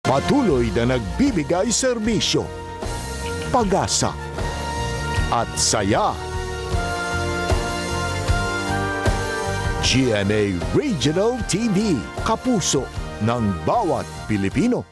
Patuloy na nagbibigay serbisyo, pag-asa at saya. GMA Regional TV, kapuso ng bawat Pilipino.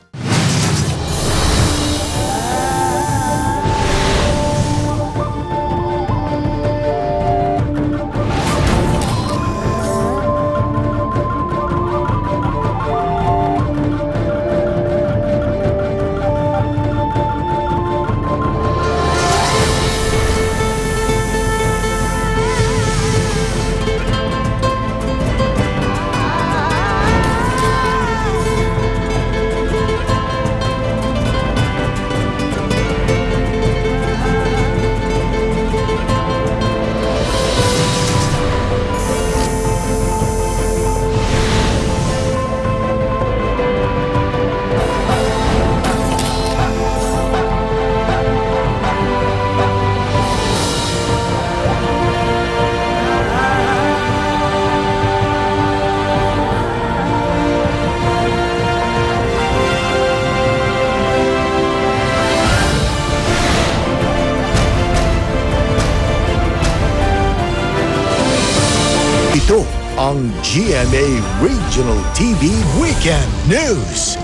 Ito ang GMA Regional TV Weekend News.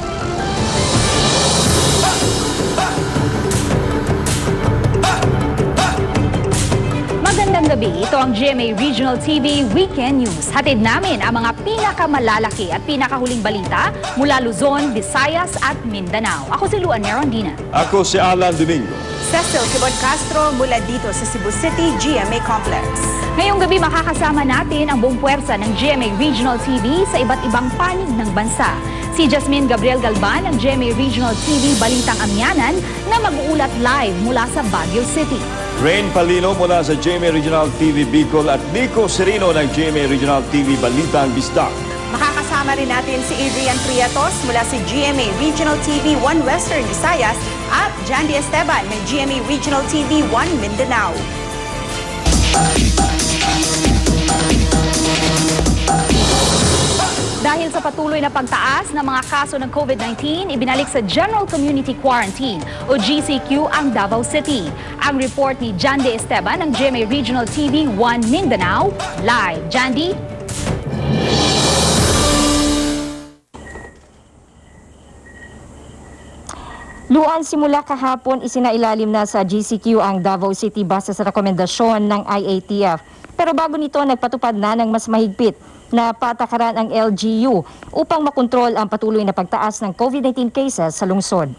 Magandang gabi, ito ang GMA Regional TV Weekend News. Hatid namin ang mga pinakamalalaki at pinakahuling balita mula Luzon, Visayas at Mindanao. Ako si Luan Nerondina. Ako si Alan Domingo. Cecil Kibon Castro mula dito sa Cebu City GMA Complex. Ngayong gabi makakasama natin ang buong puwersa ng GMA Regional TV sa iba't ibang panig ng bansa. Si Jasmine Gabriel Galban ng GMA Regional TV Balitang Amyanan na mag-uulat live mula sa Baguio City. Rain Palino mula sa GMA Regional TV Bicol at Nico Serino ng GMA Regional TV Balitang Bisdak. Makakasama rin natin si Adrian Priatos mula si GMA Regional TV 1 Western Visayas at Jandy Esteban ng GMA Regional TV 1 Mindanao. Dahil sa patuloy na pagtaas ng mga kaso ng COVID-19, ibinalik sa General Community Quarantine o GCQ ang Davao City. Ang report ni Jandy Esteban ng GMA Regional TV 1 Mindanao. Live, Jandy. Luan, simula kahapon isinailalim na sa GCQ ang Davao City base sa rekomendasyon ng IATF. Pero bago nito, nagpatupad na ng mas mahigpit na patakaran ang LGU upang makontrol ang patuloy na pagtaas ng COVID-19 cases sa lungsod.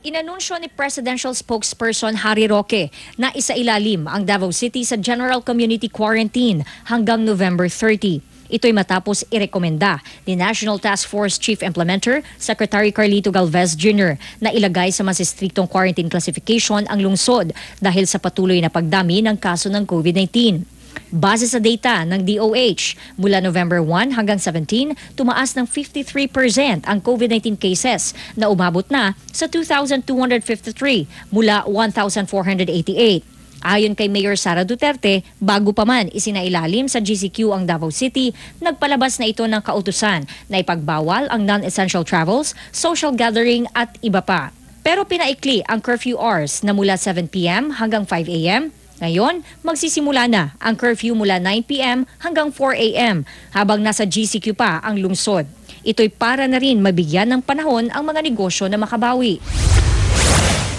Inanunsyo ni Presidential Spokesperson Harry Roque na isailalim ang Davao City sa General Community Quarantine hanggang November 30. Ito'y matapos irekomenda ni National Task Force Chief Implementer Secretary Carlito Galvez Jr. na ilagay sa mas striktong quarantine classification ang lungsod dahil sa patuloy na pagdami ng kaso ng COVID-19. Base sa data ng DOH, mula November 1 hanggang 17, tumaas ng 53% ang COVID-19 cases na umabot na sa 2,253 mula 1,488. Ayon kay Mayor Sara Duterte, bago pa man isinailalim sa GCQ ang Davao City, nagpalabas na ito ng kautusan na ipagbawal ang non-essential travels, social gathering at iba pa. Pero pinaikli ang curfew hours na mula 7 p.m. hanggang 5 a.m. Ngayon, magsisimula na ang curfew mula 9 p.m. hanggang 4 a.m. habang nasa GCQ pa ang lungsod. Ito'y para na rin mabigyan ng panahon ang mga negosyo na makabawi.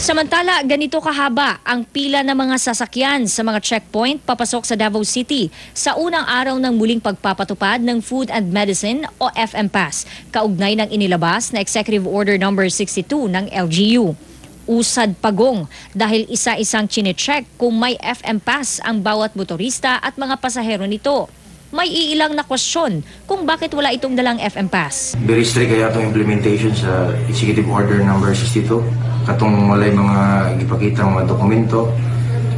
Samantala, ganito kahaba ang pila ng mga sasakyan sa mga checkpoint papasok sa Davao City sa unang araw ng muling pagpapatupad ng Food and Medicine o FM Pass, kaugnay ng inilabas na Executive Order No. 62 ng LGU. Usad pagong dahil isa-isang chinecheck kung may FM Pass ang bawat motorista at mga pasahero nito. May iilang na kwestiyon kung bakit wala itong dalang FM Pass. Very strict kaya itong implementation sa Executive Order No. 62. Katong walay mga ipakita mga dokumento,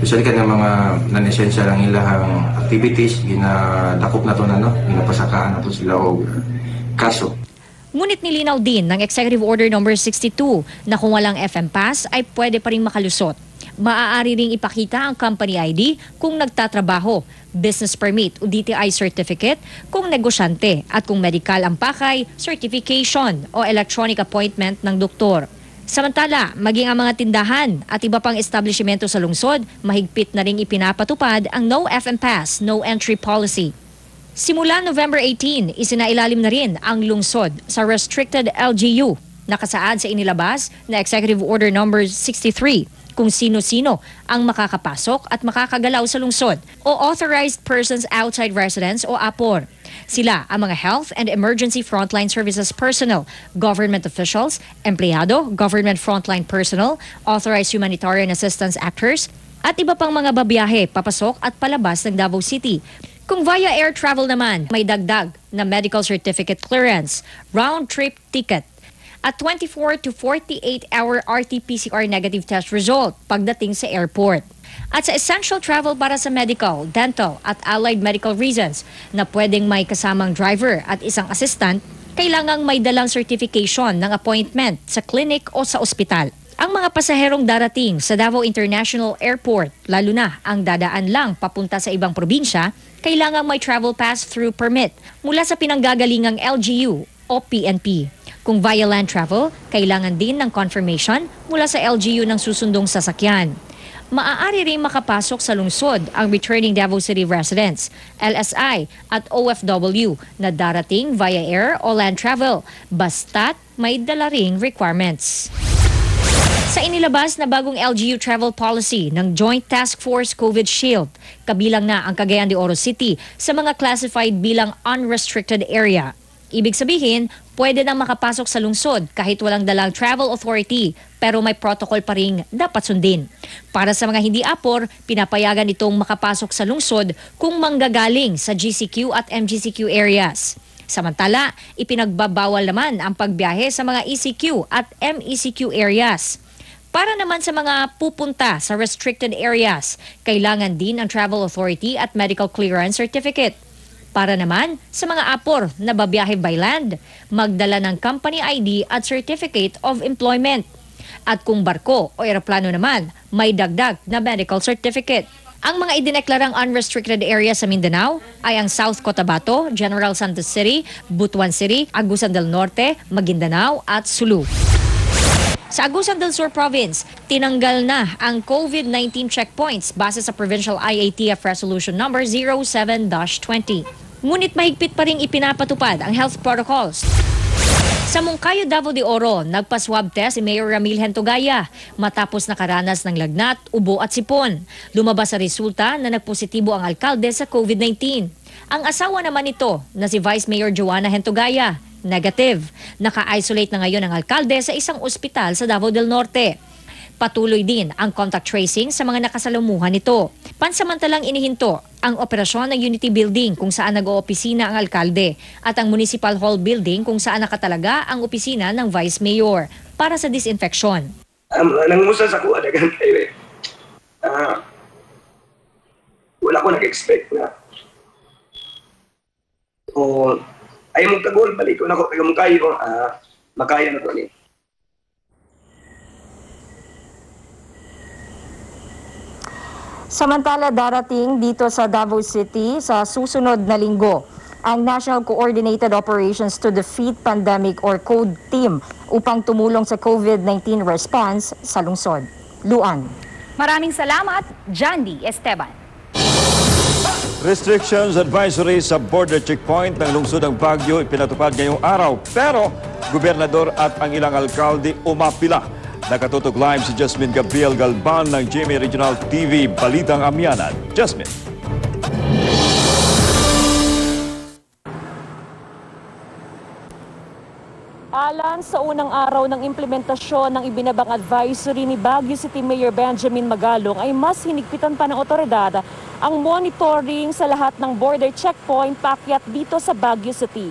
especially ka ng mga non-essential ang ilahang activities, ginadakop na ito na, ginapasakaan na ito sila o kaso. Ngunit nilinaw din ng Executive Order No. 62 na kung walang FM Pass ay pwede pa rin makalusot. Maaari ring ipakita ang company ID kung nagtatrabaho, business permit o DTI certificate kung negosyante at kung medical ang pakay, certification o electronic appointment ng doktor. Samantala, maging ang mga tindahan at iba pang establishmento sa lungsod, mahigpit na ring ipinapatupad ang No FM Pass, No Entry policy. Simula November 18, isinailalim na rin ang lungsod sa restricted LGU. Nakasaad sa inilabas na Executive Order Number 63 kung sino-sino ang makakapasok at makakagalaw sa lungsod o Authorized Persons Outside Residence o APOR. Sila ang mga Health and Emergency Frontline Services Personnel, Government Officials, Empleyado, Government Frontline Personnel, Authorized Humanitarian Assistance Actors, at iba pang mga babiyahe papasok at palabas ng Davao City. Kung via air travel naman, may dagdag na medical certificate clearance, round-trip ticket, at 24 to 48-hour RT-PCR negative test result pagdating sa airport. At sa essential travel para sa medical, dental at allied medical reasons na pwedeng may kasamang driver at isang assistant, kailangang may dalang certification ng appointment sa clinic o sa ospital. Ang mga pasaherong darating sa Davao International Airport, lalo na ang dadaan lang papunta sa ibang probinsya, kailangang may travel pass-through permit mula sa pinanggagalingang LGU o PNP. Kung via land travel, kailangan din ng confirmation mula sa LGU ng susundong sasakyan. Maaari rin makapasok sa lungsod ang returning Davao City residents, LSI at OFW na darating via air o land travel, basta't may dala ring requirements. Sa inilabas na bagong LGU travel policy ng Joint Task Force COVID Shield, kabilang na ang Cagayan de Oro City sa mga classified bilang unrestricted area. Ibig sabihin, pwede nang makapasok sa lungsod kahit walang dalang travel authority pero may protocol pa rin dapat sundin. Para sa mga hindi APOR, pinapayagan itong makapasok sa lungsod kung manggagaling sa GCQ at MGCQ areas. Samantala, ipinagbabawal naman ang pagbiyahe sa mga ECQ at MECQ areas. Para naman sa mga pupunta sa restricted areas, kailangan din ang travel authority at medical clearance certificate. Para naman sa mga APOR na babiyahe by land, magdala ng company ID at certificate of employment. At kung barko o eroplano naman, may dagdag na medical certificate. Ang mga idineklarang unrestricted area sa Mindanao ay ang South Cotabato, General Santos City, Butuan City, Agusan del Norte, Maguindanao at Sulu. Sa Agusan del Sur Province, tinanggal na ang COVID-19 checkpoints base sa Provincial IATF Resolution Number 07-20. Ngunit mahigpit pa rin ipinapatupad ang health protocols. Sa Moncayo, Davao de Oro, nagpa-swab test si Mayor Ramil Hentugaya matapos nakaranas ng lagnat, ubo at sipon. Lumabas sa resulta na nagpositibo ang alkalde sa COVID-19. Ang asawa naman nito na si Vice Mayor Joanna Hentugaya, negative. Naka-isolate na ngayon ang alkalde sa isang ospital sa Davao del Norte. Patuloy din ang contact tracing sa mga nakasalumuhan nito. Pansamantalang inihinto ang operasyon ng Unity Building kung saan nag-oopisina ang alkalde at ang Municipal Hall Building kung saan nakatalaga ang opisina ng Vice Mayor para sa disinfection. Nangusa sa kuha dagan kayo wala ko nag-expect na ay mong tagol, balik ko na ko tayo mong kayo, makaya na to ni. Samantala, darating dito sa Davao City sa susunod na linggo ang National Coordinated Operations to Defeat Pandemic or CODE team upang tumulong sa COVID-19 response sa lungsod. Luan. Maraming salamat, Jandy Esteban. Restrictions advisory sa border checkpoint ng lungsod ng Baguio ipinatupad ngayong araw. Pero, gobernador at ang ilang alkalde umapila. Nakatutok live si Jasmine Gabriel Galban ng GMA Regional TV Balitang Amyanan. Jasmine. Alan sa unang araw ng implementasyon ng ibinabang advisory ni Baguio City Mayor Benjamin Magalong ay mas hinigpitan pa ng otoridad ang monitoring sa lahat ng border checkpoint paakyat dito sa Baguio City.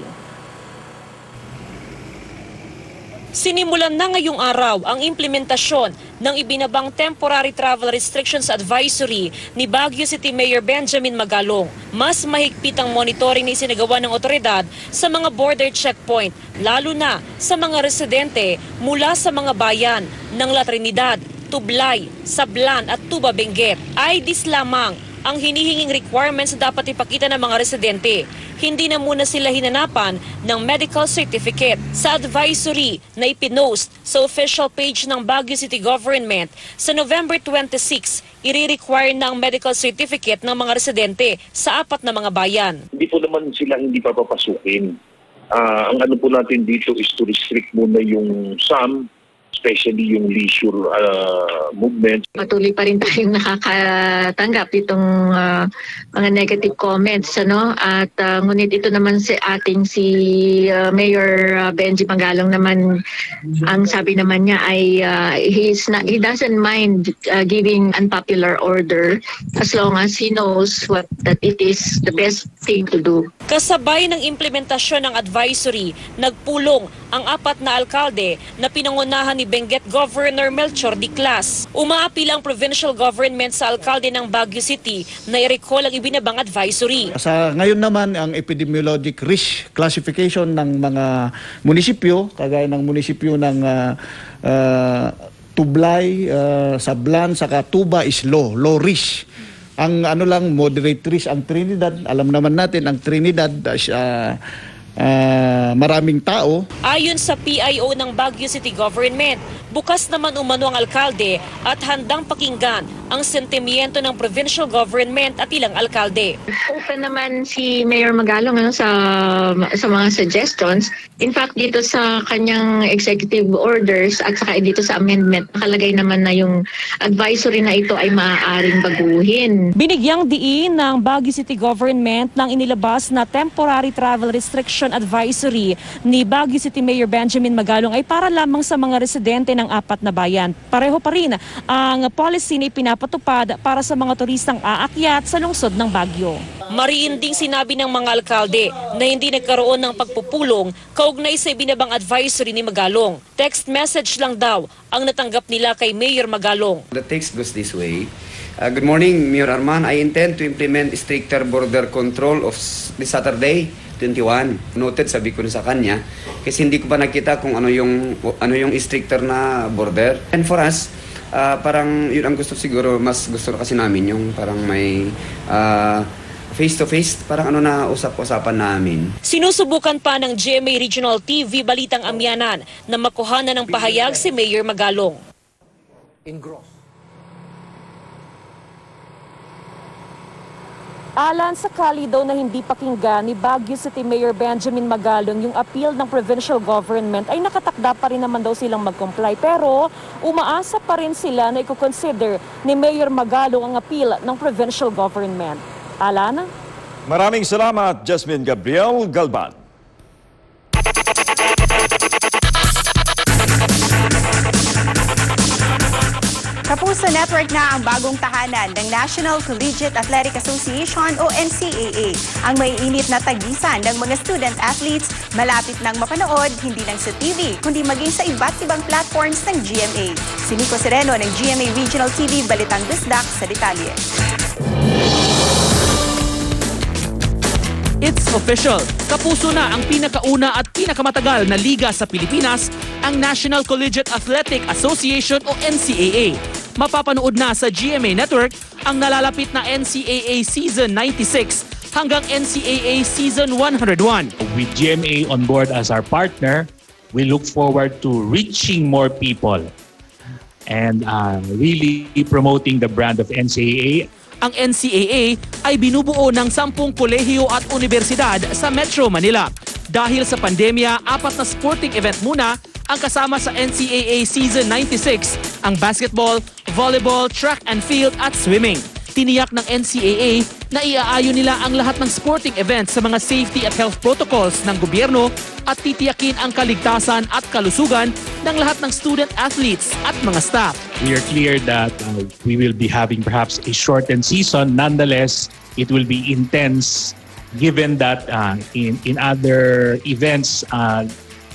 Sinimulan na ngayong araw ang implementasyon ng ibinabang Temporary Travel Restrictions Advisory ni Baguio City Mayor Benjamin Magalong. Mas mahigpit ang monitoring na isinagawa ng otoridad sa mga border checkpoint, lalo na sa mga residente mula sa mga bayan ng La Trinidad, Tublay, Sablan at Tuba Benguet. IDs lamang ang hinihinging requirements na dapat ipakita ng mga residente. Hindi na muna sila hinanapan ng medical certificate. Sa advisory na ipinost sa official page ng Baguio City Government, sa November 26, i-require ng medical certificate ng mga residente sa 4 na mga bayan. Hindi po naman sila hindi papapasukin. Ang ano po natin dito is to restrict muna yung SAM, especially yung leisure movement. Patuloy pa rin tayong nakakatanggap itong mga negative comments, ano? At ngunit ito naman si Mayor Benji Magalong naman, ang sabi naman niya ay he doesn't mind giving unpopular order as long as he knows that it is the best thing to do. Kasabay ng implementasyon ng advisory, nagpulong ang 4 na alkalde na pinangunahan ni Benguet Governor Melchor Diclas. Umaapila ang provincial government sa alkalde ng Baguio City na i-recall ang ibinabang advisory. Sa ngayon naman, ang epidemiologic risk classification ng mga munisipyo, kagaya ng munisipyo ng Tublay, Sablan, saka Tuba is low risk. Ang ano lang, moderate risk ang Trinidad. Alam naman natin, ang Trinidad maraming tao. Ayon sa PIO ng Baguio City Government, bukas naman umano ang alkalde at handang pakinggan ang sentimiento ng provincial government at ilang alkalde. Open naman si Mayor Magalong sa mga suggestions. In fact, dito sa kanyang executive orders at saka dito sa amendment, nakalagay naman na yung advisory na ito ay maaaring baguhin. Binigyang diin ng Baguio City Government ng inilabas na temporary travel restriction advisory ni Baguio City Mayor Benjamin Magalong ay para lamang sa mga residente ng 4 na bayan. Pareho pa rin ang policy na pinapatupad para sa mga turistang aakyat sa lungsod ng Baguio. Mariin ding sinabi ng mga alkalde na hindi nagkaroon ng pagpupulong kaugnay sa ibinabang advisory ni Magalong. Text message lang daw ang natanggap nila kay Mayor Magalong. The text goes this way. Good morning, Mayor Arman. I intend to implement stricter border control of this Saturday, 21. Noted, sabi ko sa kanya, kasi hindi ko pa nakita kung ano yung stricter na border. And for us, parang yun ang gusto siguro, mas gusto kasi namin yung parang may face-to-face, parang na usap-usapan namin. Sinusubukan pa ng GMA Regional TV Balitang Amyanan na makuhanan ng pahayag si Mayor Magalong. Alan sa kali daw na hindi pakinggan ni Baguio City Mayor Benjamin Magalong yung appeal ng provincial government ay nakatakda pa rin naman daw silang mag-comply. Pero umaasa pa rin sila na i-consider ni Mayor Magalong ang appeal ng provincial government. Alan? Maraming salamat, Jasmine Gabriel Galban. Kapuso Network na ang bagong tahanan ng National Collegiate Athletic Association o NCAA. Ang maiinit na tagisan ng mga student athletes malapit nang mapanood hindi lang sa TV kundi maging sa iba't ibang platforms ng GMA. Si Nico Sereno ng GMA Regional TV Balitang Bisdak sa detalye. It's official. Kapuso na ang pinakauna at pinakamatagal na liga sa Pilipinas, ang National Collegiate Athletic Association o NCAA. Mapapanood na sa GMA Network ang nalalapit na NCAA Season 96 hanggang NCAA Season 101. With GMA on board as our partner, we look forward to reaching more people and really promoting the brand of NCAA. Ang NCAA ay binubuo ng 10 kolehiyo at universidad sa Metro Manila. Dahil sa pandemya, 4 na sporting event muna ang kasama sa NCAA Season 96, ang basketball, volleyball, track and field at swimming. Tiniyak ng NCAA na iaayon nila ang lahat ng sporting events sa mga safety at health protocols ng gobyerno at titiyakin ang kaligtasan at kalusugan ng lahat ng student athletes at mga staff. We are clear that we will be having perhaps a shortened season. Nonetheless, it will be intense given that in other events,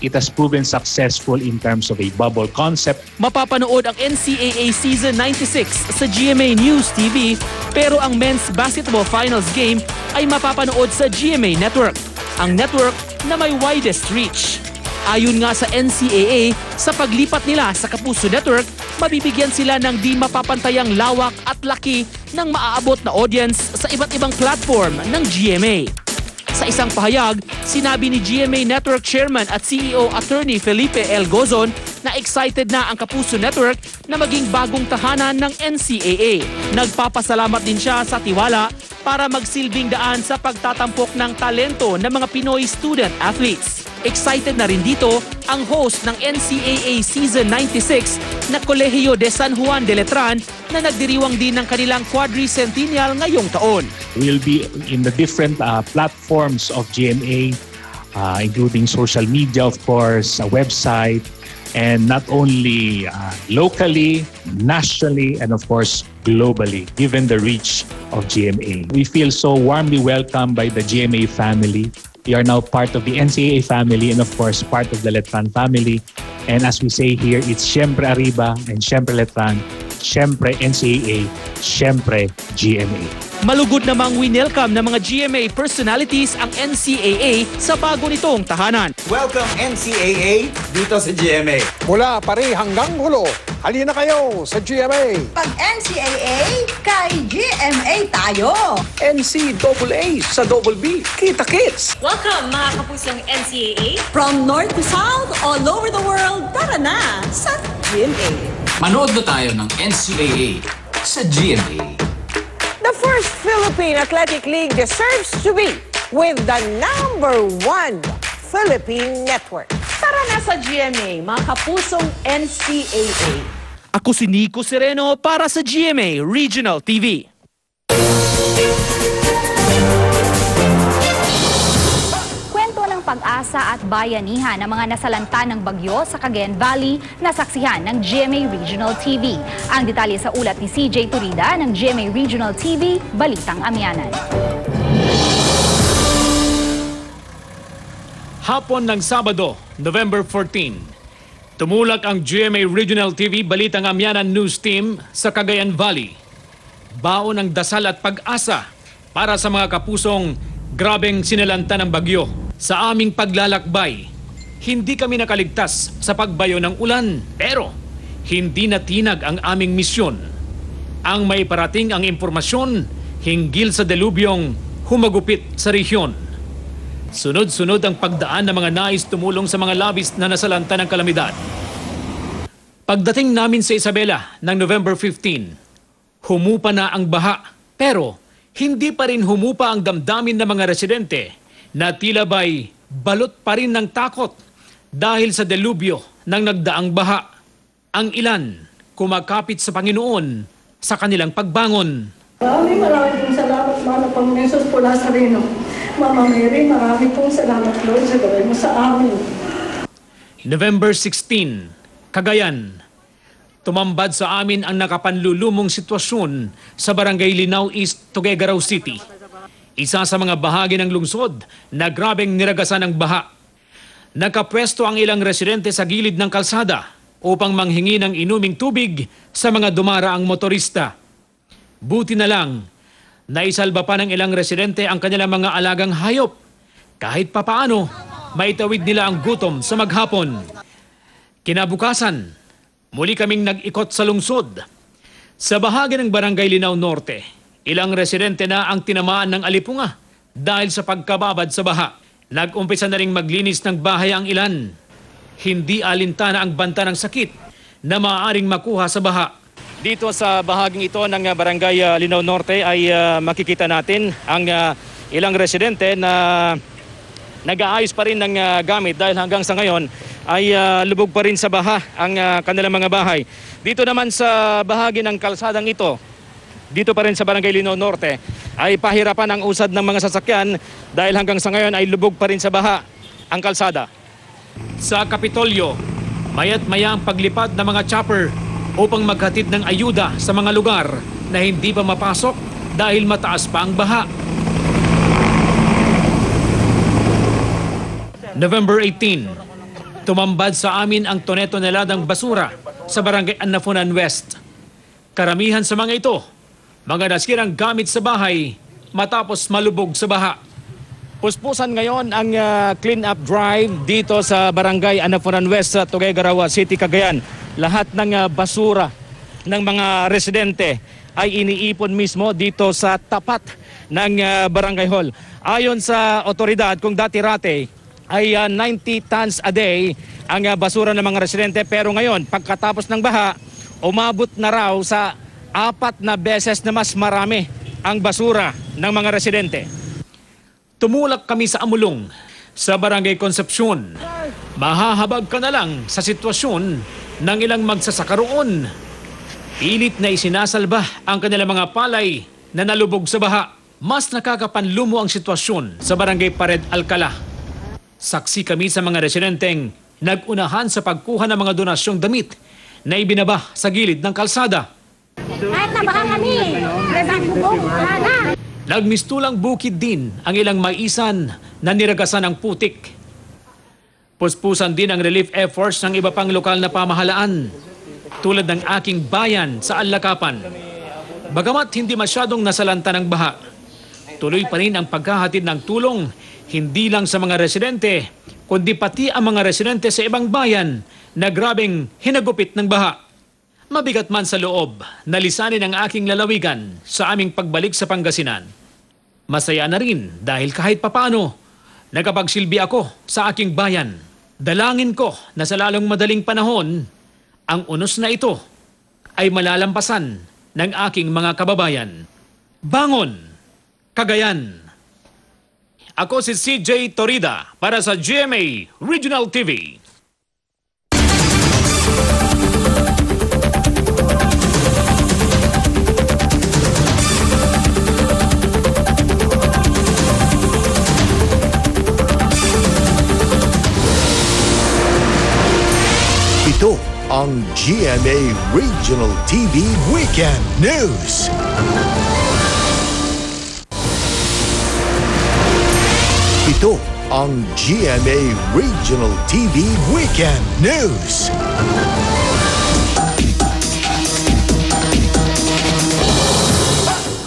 it has proven successful in terms of a bubble concept. Mapapanood ang NCAA Season 96 sa GMA News TV, pero ang Men's Basketball Finals game ay mapapanood sa GMA Network, ang network na may widest reach. Ayon nga sa NCAA, sa paglipat nila sa Kapuso Network, mabibigyan sila ng di mapapantayang lawak at laki ng maaabot na audience sa iba't ibang platform ng GMA. Sa isang pahayag, sinabi ni GMA Network Chairman at CEO Attorney Felipe L. Gozon na excited na ang Kapuso Network na maging bagong tahanan ng NCAA. Nagpapasalamat din siya sa tiwala para magsilbing daan sa pagtatampok ng talento ng mga Pinoy student athletes. Excited na rin dito ang host ng NCAA Season 96 na Colegio de San Juan de Letran na nagdiriwang din ng kanilang quadricentennial ngayong taon. We'll be in the different platforms of GMA, including social media, of course, a website, and not only locally, nationally, and of course, globally, given the reach of GMA. We feel so warmly welcomed by the GMA family. We are now part of the NCAA family and of course, part of the Letran family. And as we say here, it's Siyempre Arriba and Siyempre Letran, Siyempre NCAA, Siyempre GMA. Malugod namang winelcome ng mga GMA personalities ang NCAA sa bago nitong tahanan. Welcome NCAA dito sa GMA. Mula pari hanggang hulo, halina kayo sa GMA. Pag NCAA, kay GMA tayo. NCAA sa Double B, kita-kits. Welcome mga kapusong NCAA. From north to south, all over the world, tara na sa GMA. Manood na tayo ng NCAA sa GMA. The first Philippine Athletic League deserves to be with the #1 Philippine Network. Tara na sa GMA, mga kapusong NCAA. Ako si Nico Sereno para sa GMA Regional TV. Kwento ng pag-asa at bayanihan ng mga nasalanta ng bagyo sa Cagayan Valley na saksihan ng GMA Regional TV. Ang detalye sa ulat ni CJ Turida ng GMA Regional TV, Balitang Amyanan. Hapon ng Sabado, November 14, tumulak ang GMA Regional TV Balitang Amyanan News Team sa Cagayan Valley. Baon ng dasal at pag-asa para sa mga kapusong grabeng sinalanta ng bagyo. Sa aming paglalakbay, hindi kami nakaligtas sa pagbayo ng ulan, pero hindi natinag ang aming misyon. Ang may parating ang impormasyon hinggil sa delubyong humagupit sa rehiyon. Sunod-sunod ang pagdaan ng mga nais tumulong sa mga labis na nasalanta ng kalamidad. Pagdating namin sa Isabela ng November 15, humupa na ang baha, pero hindi pa rin humupa ang damdamin ng mga residente na tila ba'y balot pa rin ng takot dahil sa delubyo ng nagdaang baha. Ang ilan kumakapit sa Panginoon sa kanilang pagbangon. Maraming salamat, Mana Panginoon po Nazareno. Mama Mary, maraming pong salamat, Lord, sa gawin mo sa amin. November 16, Cagayan. Tumambad sa amin ang nakapanlulumong sitwasyon sa Barangay Linao East, Tuguegarao City. Isa sa mga bahagi ng lungsod na grabeng niragasan ng baha. Nakapwesto ang ilang residente sa gilid ng kalsada upang manghingi ng inuming tubig sa mga dumaraang motorista. Buti na lang, naisalba pa ng ilang residente ang kanilang mga alagang hayop. Kahit papaano, maitawid nila ang gutom sa maghapon. Kinabukasan, muli kaming nag-ikot sa lungsod. Sa bahagi ng Barangay Linao Norte, ilang residente na ang tinamaan ng alipunga dahil sa pagkababad sa baha. Nag-umpisa na ring maglinis ng bahay ang ilan. Hindi alintana ang banta ng sakit na maaaring makuha sa baha. Dito sa bahaging ito ng Barangay Linao Norte ay makikita natin ang ilang residente na nag-aayos pa rin ng gamit dahil hanggang sa ngayon ay lubog pa rin sa baha ang kanilang mga bahay. Dito naman sa bahagi ng kalsadang ito, dito pa rin sa Barangay Linao Norte, ay pahirapan ang usad ng mga sasakyan dahil hanggang sa ngayon ay lubog pa rin sa baha ang kalsada. Sa Kapitolyo, mayat maya ang paglipad ng mga chopper upang maghatid ng ayuda sa mga lugar na hindi pa mapasok dahil mataas pa ang baha. November 18, tumambad sa amin ang tone-toneladang basura sa Barangay Anafonan West. Karamihan sa mga ito, mga nasirang gamit sa bahay matapos malubog sa baha. Puspusan ngayon ang clean up drive dito sa Barangay Anafonan West sa Tuguegarao City, Cagayan. Lahat ng basura ng mga residente ay iniipon mismo dito sa tapat ng Barangay Hall. Ayon sa otoridad, kung dati-rate ay 90 tons a day ang basura ng mga residente, pero ngayon pagkatapos ng baha, umabot na raw sa 4 na beses na mas marami ang basura ng mga residente. Tumulak kami sa Amulong, sa Barangay Concepcion. Mahahabag ka na lang sa sitwasyon ng ilang magsasaka roon. Pilit na isinasalba ang kanilang mga palay na nalubog sa baha. Mas nakakapanlumo ang sitwasyon sa Barangay Pared, Alcala. Saksi kami sa mga residenteng nag-unahan sa pagkuha ng mga donasyong damit na ibinaba sa gilid ng kalsada. Kahit nabaha kami, bubong, na. Nagmistulang bukid din ang ilang maisan na niragasan ng putik. Puspusan din ang relief efforts ng iba pang lokal na pamahalaan, tulad ng Aking Bayan sa Alakapan. Bagamat hindi masyadong nasalanta ng baha, tuloy pa rin ang paghahatid ng tulong hindi lang sa mga residente, kundi pati ang mga residente sa ibang bayan na grabeng hinagupit ng baha. Mabigat man sa loob, nalisanin ang aking lalawigan sa aming pagbalik sa Pangasinan. Masaya na rin dahil kahit papano, nakapagsilbi ako sa aking bayan. Dalangin ko na sa lalong madaling panahon, ang unos na ito ay malalampasan ng aking mga kababayan. Bangon, Cagayan! Ako si CJ Torida para sa GMA Regional TV. Ito ang GMA Regional TV Weekend News. Ito ang GMA Regional TV Weekend News.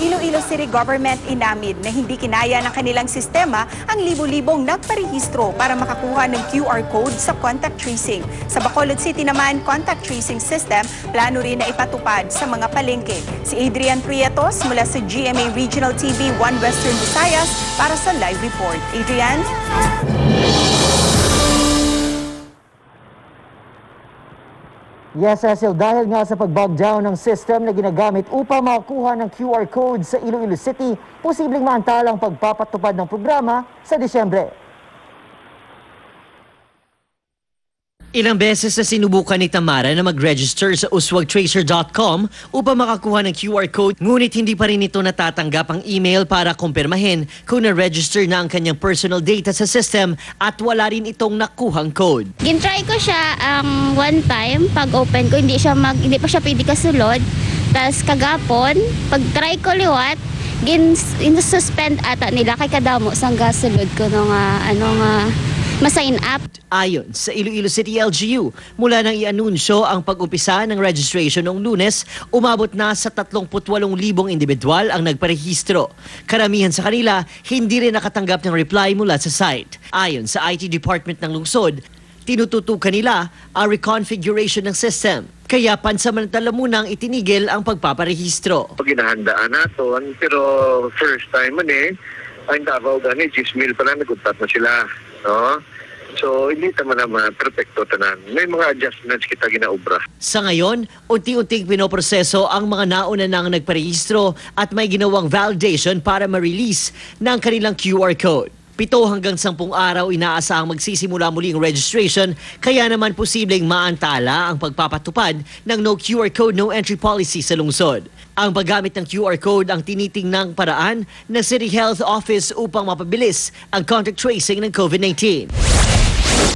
Iloilo City Government inamid na hindi kinaya ng kanilang sistema ang libo-libong nagparehistro para makakuha ng QR code sa contact tracing. Sa Bacolod City naman, contact tracing system plano rin na ipatupad sa mga palengke. Si Adrian Prietos mula sa GMA Regional TV 1 Western Visayas para sa live report. Adrian? Yes, Cecil, dahil nga sa pag-bog down ng system na ginagamit upang makakuha ng QR code sa Iloilo City, posibleng maantala ang pagpapatupad ng programa sa Disyembre. Ilang beses na sinubukan ni Tamara na mag-register sa uswagtracer.com upang makakuha ng QR code, ngunit hindi pa rin ito natatanggap ang email para kumpirmahin kung na-register na ang kanyang personal data sa system at wala rin itong nakuhang code. Gintry ko siya one time, pag-open ko, hindi pa siya pwede kasulod. Tapos kagapon, pag-try ko liwat, suspend ata nila kay kadamo sang gasulod ko nung ma-sign up. Ayon sa Iloilo City LGU, mula nang i-anunsyo ang pag-upisa ng registration noong Lunes, umabot na sa 38,000 individual ang nagparehistro. Karamihan sa kanila, hindi rin nakatanggap ng reply mula sa site. Ayon sa IT Department ng Lungsod, tinututukan nila ang reconfiguration ng system. Kaya pansamantala munang itinigil ang pagpaparehistro. Ginahandaan naton, pero first time ang Davao gani, 10,000 pa lang naguntat na sila. No? So, hindi naman perfecto tanan. May mga adjustments kita ginaubra. Sa ngayon, unti-unting pinoproseso ang mga nauna nang nagparehistro at may ginawang validation para ma-release ng kanilang QR code. 7 hanggang 10 araw inaasahang magsisimula muli ang registration, kaya naman posibleng maantala ang pagpapatupad ng no QR code, no entry policy sa lungsod. Ang paggamit ng QR code ang tinitingnang paraan ng City Health Office upang mapabilis ang contact tracing ng COVID-19.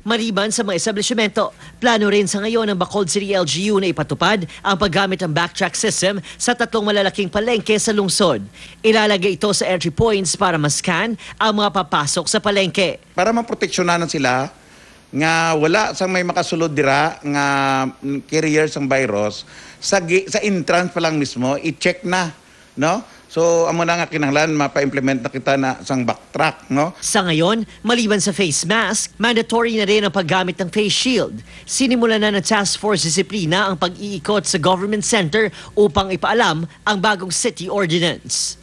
Maliban sa mga establishmento, plano rin sa ngayon ng Bacolod City LGU na ipatupad ang paggamit ng backtrack system sa 3 malalaking palengke sa lungsod. Ilalagay ito sa entry points para ma-scan ang mga papasok sa palengke. Para maproteksyonan sila nga wala sang may makasulod dira nga carriers ang virus sa entrance pa lang mismo i-check na, no? So amo na nga kinahanglan mapa-implement na kita na sang backtrack, no? Sa ngayon, maliban sa face mask, mandatory na rin ang paggamit ng face shield. Sinimula na ng Task Force Disiplina ang pag-iikot sa government center upang ipaalam ang bagong city ordinance.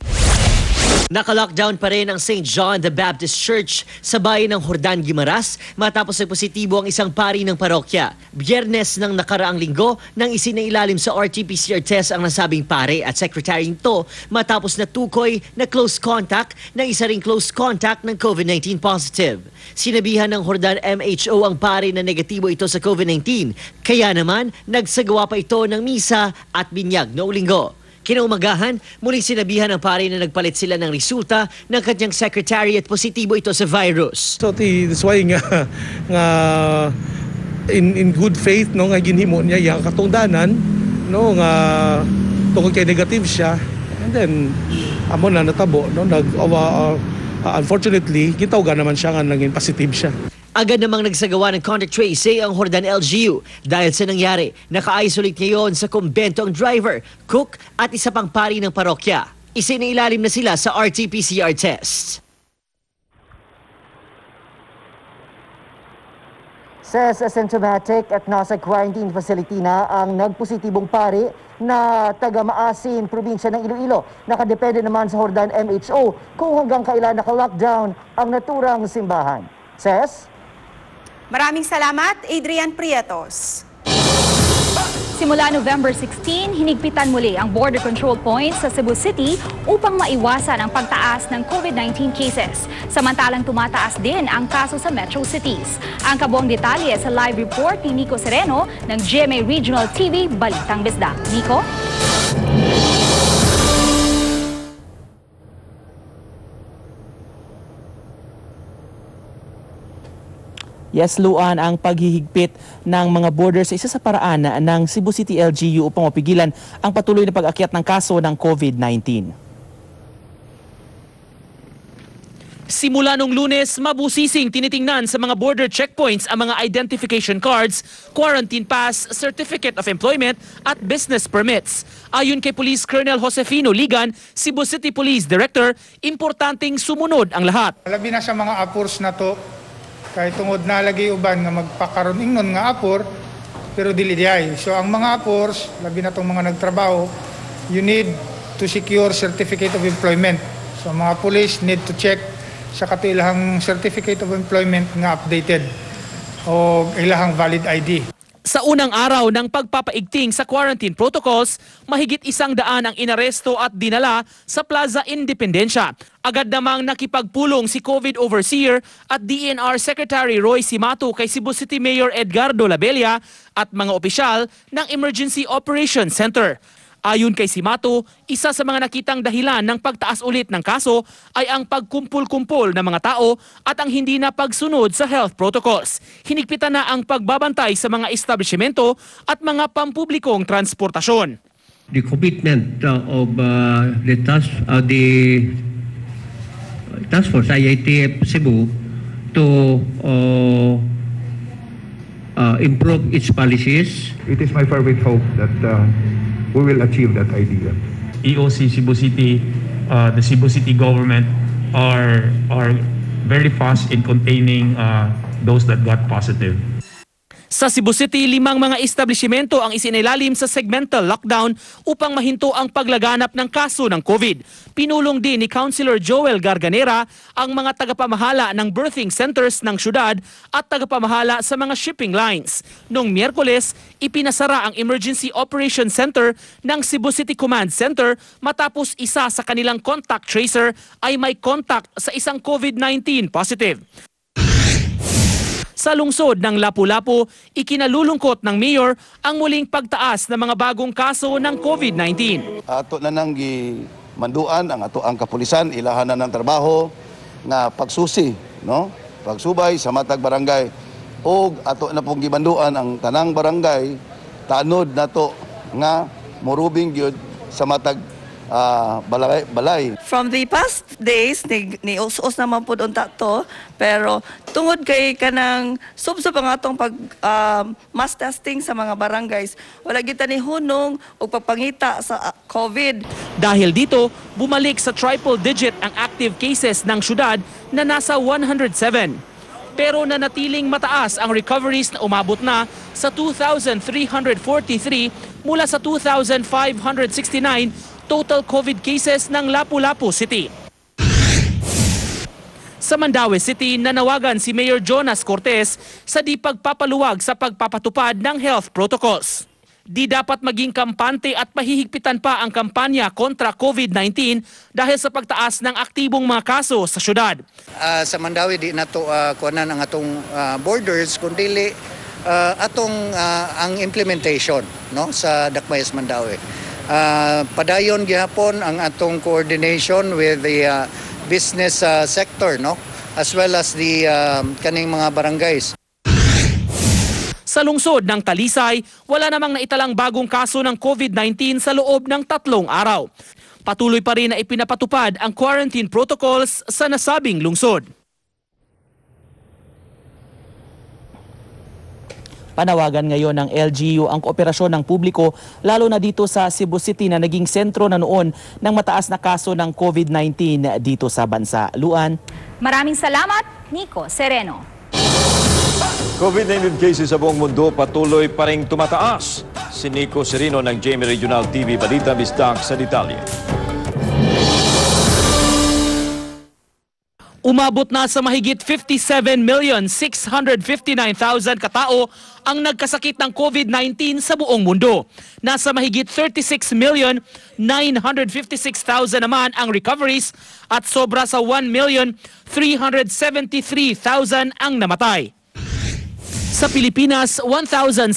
Naka-lockdown pa rin ang St. John the Baptist Church sa bayan ng Jordan, Guimaras matapos ay positibo ang isang pari ng parokya. Biyernes ng nakaraang linggo nang isinailalim sa RT-PCR test ang nasabing pare at sekretary nito matapos natukoy na close contact ng isa ring close contact ng COVID-19 positive. Sinabihan ng Jordan MHO ang pare na negatibo ito sa COVID-19 kaya naman nagsagawa pa ito ng misa at binyag noong linggo. Kinaumagahan, muling sinabihan ng pare na nagpalit sila ng resulta ng kanyang secretary at positibo ito sa virus. So that's why nga in good faith no nga ginhimo niya yang katungdanan no nga tungod kay negative siya, and then amo na natabo no unfortunately gitawgan naman siya nga naging positive siya. Agad namang nagsagawa ng contact tracing ang Jordan LGU dahil sa nangyari, naka-isolate ngayon sa kumbento ang driver, cook at isa pang pari ng parokya. Isinailalim na sila sa RT-PCR test. Says asymptomatic at nasa quarantine facility na ang nagpositibong pari na taga-Maasin, probinsya ng Iloilo. Nakadepende naman sa Jordan MHO kung hanggang kailan naka-lockdown ang naturang simbahan. Says? Maraming salamat, Adrian Prietos. Simula November 16, hinigpitan muli ang border control points sa Cebu City upang maiwasan ang pagtaas ng COVID-19 cases. Samantalang tumataas din ang kaso sa metro cities. Ang kabuang detalye sa live report ni Nico Sereno ng GMA Regional TV Balitang Bisdak. Nico? Yes, Luan, ang paghihigpit ng mga borders sa isa sa paraan ng Cebu City LGU upang mapigilan ang patuloy na pag-akyat ng kaso ng COVID-19. Simula nung Lunes, mabusising tinitingnan sa mga border checkpoints ang mga identification cards, quarantine pass, certificate of employment at business permits. Ayon kay Police Colonel Josefino Ligan, Cebu City Police Director, importanteng sumunod ang lahat. Labi na sa mga apurs na to, kay tungod na lagi uban nga magpakaroon ingnon nga apor pero dili diay. So ang mga apors, labi na tong mga nagtrabaho, you need to secure certificate of employment. So mga police need to check sa kato ilahang certificate of employment nga updated o ilahang valid ID. Sa unang araw ng pagpapaigting sa quarantine protocols, mahigit 100 ang inaresto at dinala sa Plaza Independencia. Agad namang nakipagpulong si COVID Overseer at DNR Secretary Roy Simato kay Cebu City Mayor Edgardo Labella at mga opisyal ng Emergency Operations Center. Ayon kay Simato, isa sa mga nakitang dahilan ng pagtaas ulit ng kaso ay ang pagkumpul-kumpul ng mga tao at ang hindi na pagsunod sa health protocols. Hinigpitan na ang pagbabantay sa mga establishmento at mga pampublikong transportasyon. The commitment of the task force IITF Cebu to improve its policies. It is my fervent hope that we will achieve that idea. EOC Cebu City, the Cebu City government are very fast in containing those that got positive. Sa Cebu City, 5 mga establishmento ang isinailalim sa segmental lockdown upang mahinto ang paglaganap ng kaso ng COVID. Pinulong din ni Councilor Joel Garganera ang mga tagapamahala ng birthing centers ng syudad at tagapamahala sa mga shipping lines. Noong Miyerkules, ipinasara ang Emergency Operations Center ng Cebu City Command Center matapos isa sa kanilang contact tracer ay may contact sa isang COVID-19 positive. Sa lungsod ng Lapu-Lapu, ikinalulungkot ng mayor ang muling pagtaas ng mga bagong kaso ng COVID-19. Ato na nang gimanduan ang ato ang kapulisan, ilahan na ng trabaho nga pagsusi, no? Pagsubay sa matag barangay. O ato na pong gimanduan ang tanang barangay, tanod na to nga morubing gyud sa matag balay. From the past days, ni us-us naman po doon to, pero tungod kay kanang sub-sub ang atong pag mass testing sa mga barangays, wala kita ni hunong o pagpangita sa COVID. Dahil dito, bumalik sa triple digit ang active cases ng syudad na nasa 107. Pero nanatiling mataas ang recoveries na umabot na sa 2,343 mula sa 2,569 total COVID cases ng Lapu-Lapu City. Sa Mandaue City, nanawagan si Mayor Jonas Cortez sa di pagpapaluwag sa pagpapatupad ng health protocols. Di dapat maging kampante at mahihigpitan pa ang kampanya kontra COVID-19 dahil sa pagtaas ng aktibong mga kaso sa syudad. Sa Mandaue di nato kuanan ang atong borders kundi atong ang implementation no sa Dakbayas Mandaue. Padayon gihapon ang atong coordination with the business sector no as well as the kaning mga barangays. Sa lungsod ng Talisay, wala namang naitalang bagong kaso ng COVID-19 sa loob ng 3 araw. Patuloy pa rin na ipinapatupad ang quarantine protocols sa nasabing lungsod. Panawagan ngayon ng LGU ang kooperasyon ng publiko lalo na dito sa Cebu City na naging sentro na noon ng mataas na kaso ng COVID-19 dito sa bansa. Luan. Maraming salamat, Nico Sereno. COVID-19 cases sa buong mundo patuloy pa ring tumataas. Si Nico Sereno ng GMA Regional TV Balita Bisdak sa detalye. Umabot na sa mahigit 57,659,000 katao ang nagkasakit ng COVID-19 sa buong mundo. Nasa mahigit 36,956,000 naman ang recoveries at sobra sa 1,373,000 ang namatay. Sa Pilipinas, 1,791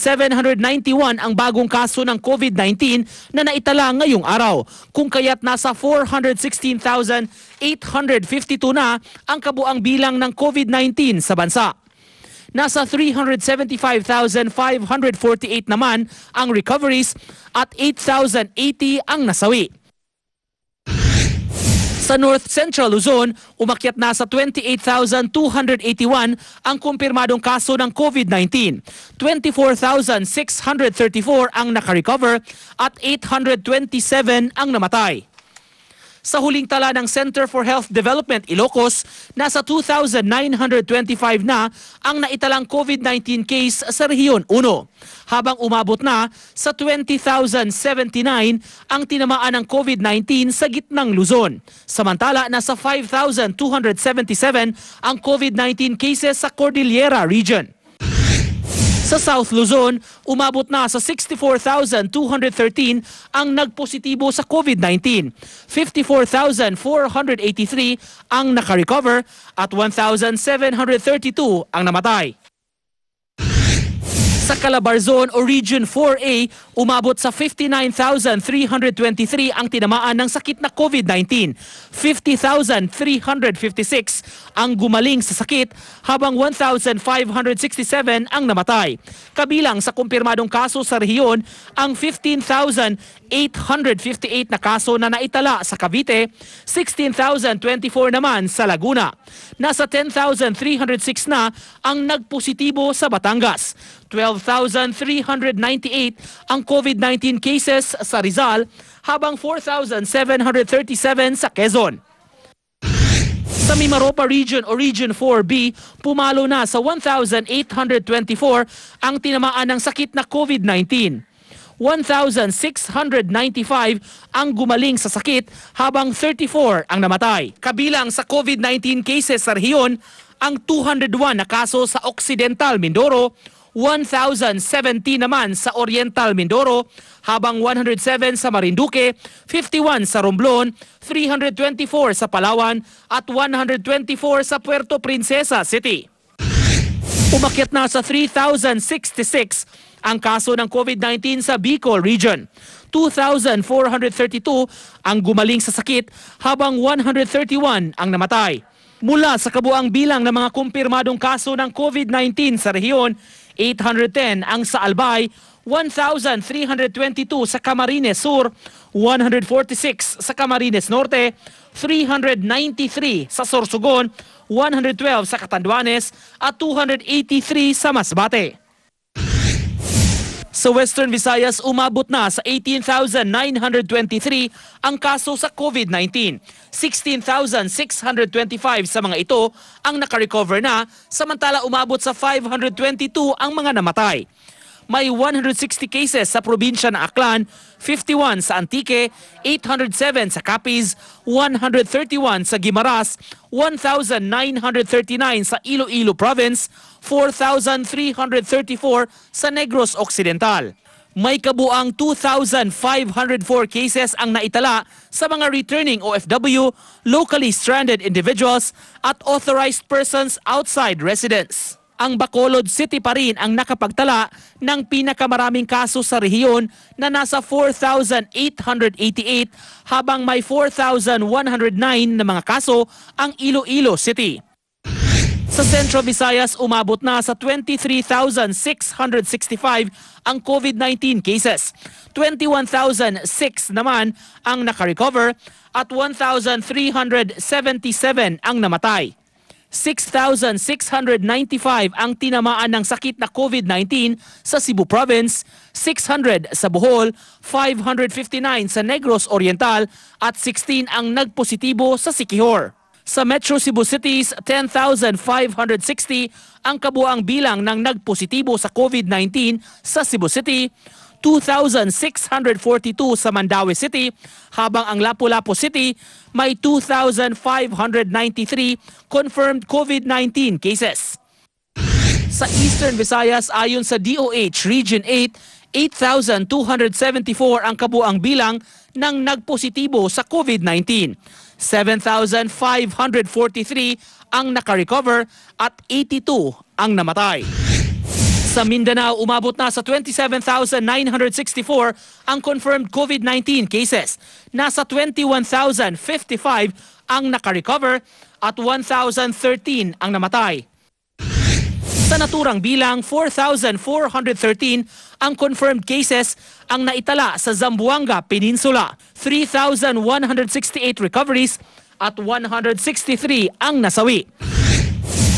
ang bagong kaso ng COVID-19 na naitala ngayong araw, kung kaya't nasa 416,852 na ang kabuang bilang ng COVID-19 sa bansa. Nasa 375,548 naman ang recoveries at 8,080 ang nasawi. Sa North Central Luzon, umakyat na sa 28,281 ang kumpirmadong kaso ng COVID-19. 24,634 ang nakarecover at 827 ang namatay. Sa huling tala ng Center for Health Development Ilocos, nasa 2,925 na ang naitalang COVID-19 case sa Rehiyon 1, habang umabot na sa 20,079 ang tinamaan ng COVID-19 sa gitnang Luzon. Samantala, nasa 5,277 ang COVID-19 cases sa Cordillera Region. Sa South Luzon, umabot na sa 64,213 ang nagpositibo sa COVID-19. 54,483 ang nakarecover at 1,732 ang namatay. Sa Calabarzon o Region 4A, umabot sa 59,323 ang tinamaan ng sakit na COVID-19. 50,356 ang gumaling sa sakit habang 1,567 ang namatay. Kabilang sa kumpirmadong kaso sa rehiyon, ang 15,858 na kaso na naitala sa Cavite, 16,024 naman sa Laguna. Nasa 10,306 na ang nagpositibo sa Batangas. 12,398 ang COVID-19 cases sa Rizal habang 4,737 sa Quezon. Sa Mimaropa Region o Region 4B, pumalo na sa 1,824 ang tinamaan ng sakit na COVID-19. 1,695 ang gumaling sa sakit habang 34 ang namatay. Kabilang sa COVID-19 cases sa rehiyon, ang 201 na kaso sa Occidental Mindoro, 1,070 naman sa Oriental Mindoro, habang 107 sa Marinduque, 51 sa Romblon, 324 sa Palawan at 124 sa Puerto Princesa City. Umakyat na sa 3,066 ang kaso ng COVID-19 sa Bicol Region. 2,432 ang gumaling sa sakit habang 131 ang namatay. Mula sa kabuang bilang ng mga kumpirmadong kaso ng COVID-19 sa rehiyon, 810 ang sa Albay, 1,322 sa Camarines Sur, 146 sa Camarines Norte, 393 sa Sorsogon, 112 sa Catanduanes at 283 sa Masbate. Sa Western Visayas, umabot na sa 18,923 ang kaso sa COVID-19. 16,625 sa mga ito ang nakarecover na, samantala umabot sa 522 ang mga namatay. May 160 cases sa probinsya ng Aklan, 51 sa Antique, 807 sa Capiz, 131 sa Guimaras, 1,939 sa Iloilo Province, 4,334 sa Negros Occidental. May kabuang 2,504 cases ang naitala sa mga returning OFW, locally stranded individuals at authorized persons outside residence. Ang Bacolod City pa rin ang nakapagtala ng pinakamaraming kaso sa rehiyon na nasa 4,888 habang may 4,109 na mga kaso ang Iloilo City. Sa Central Visayas, umabot na sa 23,665 ang COVID-19 cases. 21,006 naman ang nakarecover at 1,377 ang namatay. 6,695 ang tinamaan ng sakit na COVID-19 sa Cebu Province, 600 sa Bohol, 559 sa Negros Oriental at 16 ang nagpositibo sa Siquijor. Sa Metro Cebu Cities, 10,560 ang kabuang bilang ng nagpositibo sa COVID-19 sa Cebu City, 2,642 sa Mandaue City, habang ang Lapu-Lapu City may 2,593 confirmed COVID-19 cases. Sa Eastern Visayas, ayon sa DOH Region 8, 8,274 ang kabuang bilang ng nagpositibo sa COVID-19. 7,543 ang nakarecover at 82 ang namatay. Sa Mindanao, umabot na sa 27,964 ang confirmed COVID-19 cases. Nasa 21,055 ang nakarecover at 1,013 ang namatay. Sa naturang bilang, 4,413 ang confirmed cases ang naitala sa Zamboanga Peninsula. 3,168 recoveries at 163 ang nasawi.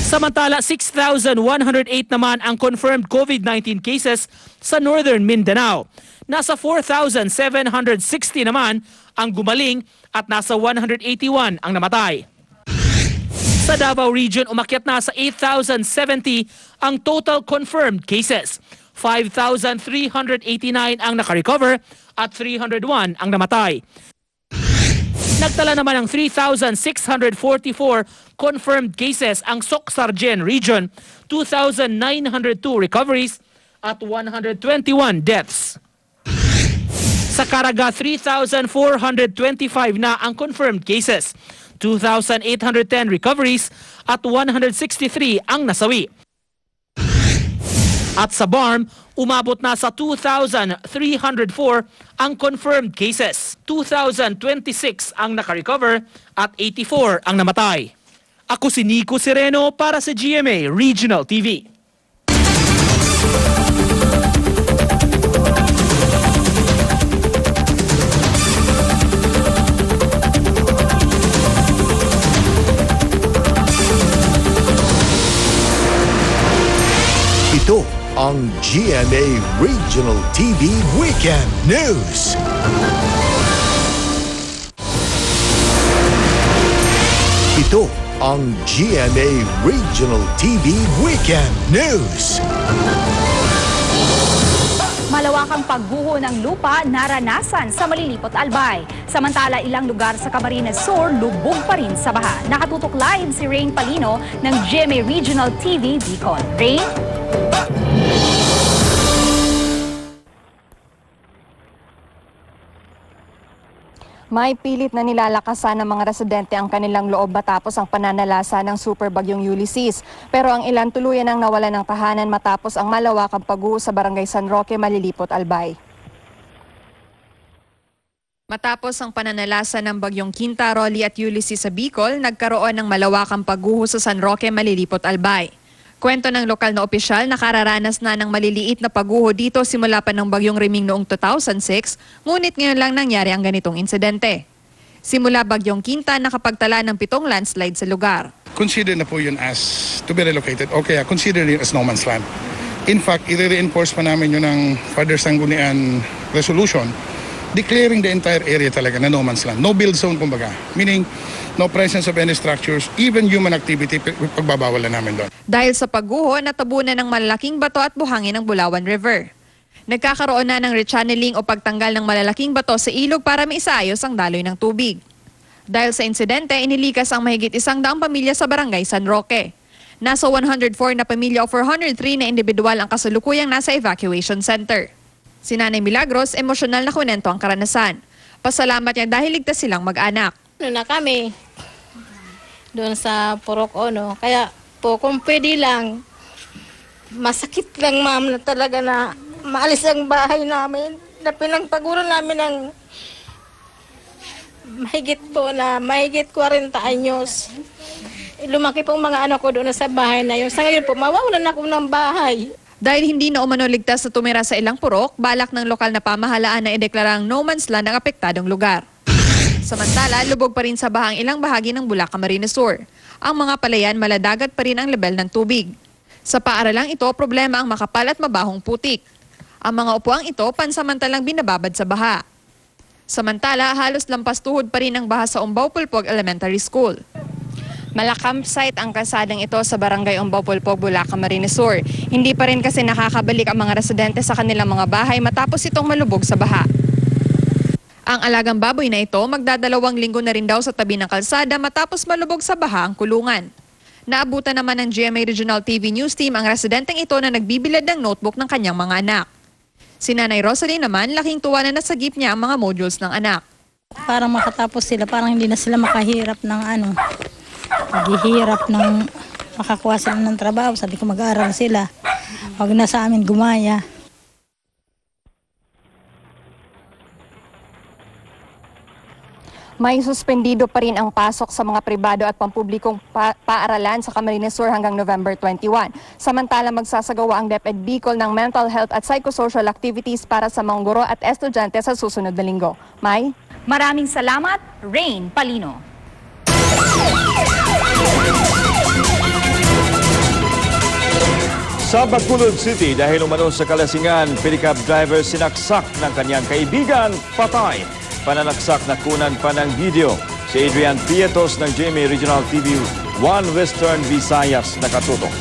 Samantala, 6,108 naman ang confirmed COVID-19 cases sa Northern Mindanao. Nasa 4,760 naman ang gumaling at nasa 181 ang namatay. Sa Davao Region, umakyat na sa 8,070 ang total confirmed cases. 5,389 ang nakarecover at 301 ang namatay. Nagtala naman ng 3,644 confirmed cases ang Soc-Sargen Region, 2,902 recoveries at 121 deaths. Sa Caraga, 3,425 na ang confirmed cases, 2,810 recoveries at 163 ang nasawi. At sa BARM, umabot na sa 2,304 ang confirmed cases, 2,026 ang nakarecover at 84 ang namatay. Ako si Nico Sereno para sa GMA Regional TV. Ito ang GMA Regional TV Weekend News. Ito ang GMA Regional TV Weekend News. Malawakang pagguho ng lupa naranasan sa Malilipot, Albay. Samantala, ilang lugar sa Camarines Sur lubog pa rin sa baha. Nakatutok live si Rain Palino ng GMA Regional TV Bicol. Rain? May pilit na nilalakasan ng mga residente ang kanilang loob matapos ang pananalasa ng super bagyong Ulysses. Pero ang ilan tuluyan ang nawalan ng tahanan matapos ang malawakang pagguho sa Barangay San Roque, Malilipot, Albay. Matapos ang pananalasa ng bagyong Quinta, Rolly at Ulysses sa Bicol, nagkaroon ng malawakang pagguho sa San Roque, Malilipot, Albay. Kwento ng lokal na opisyal, nakararanas na ng maliliit na pagguho dito simula pa ng bagyong Riming noong 2006, ngunit ngayon lang nangyari ang ganitong insidente. Simula bagyong Quinta, nakapagtala ng 7 landslide sa lugar. Consider na po yun as to be relocated o kaya consider it as no man's land. In fact, i-reinforce pa namin yun ng Father Sanggunian resolution declaring the entire area talaga na no man's land. No build zone kumbaga. Meaning, no presence of any structures, even human activity, pagbabawalan namin doon. Dahil sa pagguho, natabunan ng malalaking bato at buhangin ng Bulawan River. Nagkakaroon na ng rechanneling o pagtanggal ng malalaking bato sa ilog para maisaayos ang daloy ng tubig. Dahil sa insidente, inilikas ang mahigit 100 pamilya sa barangay San Roque. Nasa 104 na pamilya o 403 na individual ang kasalukuyang nasa evacuation center. Si Nanay Milagros, emosyonal na kunento ang karanasan. Pasalamat niya dahil ligtas silang mag-anak. Na kami doon sa Purok Ono. Kaya po kung pwede lang, masakit lang ma'am na talaga na maalis ang bahay namin. Na pinagpaguran namin ng mahigit 40 anyos. Lumaki pong mga anak ko doon sa bahay na yun. Sa ngayon po, mawawalan ako ng bahay. Dahil hindi na umano ligtas na tumira sa ilang purok, balak ng lokal na pamahalaan na ideklarang no man's land ang apektadong lugar. Samantala, lubog pa rin sa bahang ilang bahagi ng Bulacan, Camarines Sur. Ang mga palayan, maladagat pa rin ang level ng tubig. Sa paaralang ito, problema ang makapal at mabahong putik. Ang mga upuang ito, pansamantalang binababad sa baha. Samantala, halos lampas tuhod pa rin ang baha sa Umbaw Pulpog Elementary School. Malakampsite ang kalsadang ito sa barangay Umbaw Pulpog, Bulacan, Camarines Sur. Hindi pa rin kasi nakakabalik ang mga residente sa kanilang mga bahay matapos itong malubog sa baha. Ang alagang baboy na ito magdadalawang linggo na rin daw sa tabi ng kalsada matapos malubog sa baha ang kulungan. Naabutan naman ng GMA Regional TV News Team ang residenteng ito na nagbibilad ng notebook ng kanyang mga anak. Si Nanay Rosalie naman, laking tuwa na nasagip niya ang mga modules ng anak. Parang makatapos sila, parang hindi na sila makahirap ng maghihirap ng makakuha sila ng trabaho. Sabi ko mag-aaral sila. Huwag na sa amin gumaya. May suspendido pa rin ang pasok sa mga pribado at pampublikong paaralan sa Camarines Sur hanggang November 21. Samantala magsasagawa ang DepEd Bicol ng mental health at psychosocial activities para sa mga guro at estudyante sa susunod na linggo. May? Maraming salamat, Rain Palino. Sa Bacolod City, dahil umano sa kalasingan, pedicab driver sinaksak ng kanyang kaibigan, patay. Pananaksak na kunan pa ng video. Si Adrian Pietos ng GMA Regional TV 1 Western Visayas nakatutok.